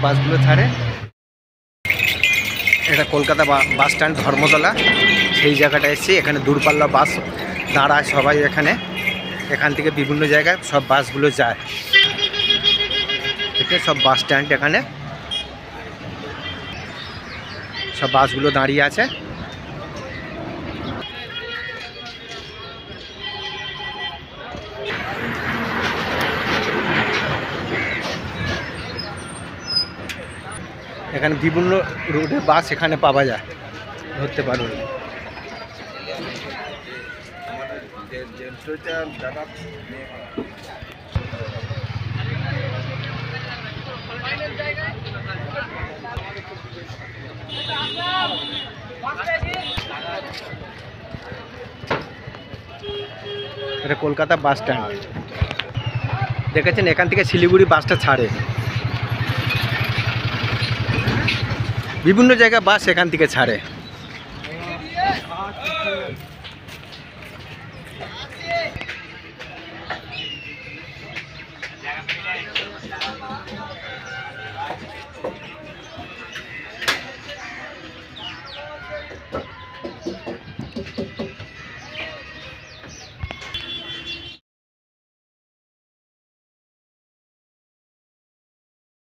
বাসগুলো ছাড়ে। এটা কলকাতা বাস স্ট্যান্ড ধর্মতলা, সেই জায়গাটা এসেছি। এখানে দূরপাল্লা বাস দাঁড়ায় সবাই এখান থেকে বিভিন্ন জায়গায় সব বাসগুলো যায়। ঠিক আছে, সব বাস স্ট্যান্ড এখানে সব বাসগুলো দাঁড়িয়ে আছে। এখানে বিভিন্ন রুটের বাস এখানে পাওয়া যায়, ধরতে পারবেন। এটা কলকাতা বাস স্ট্যান্ড দেখেছেন, এখান থেকে শিলিগুড়ি বাসটা ছাড়ে। বিভিন্ন জায়গায় বাস এখান থেকে ছাড়ে।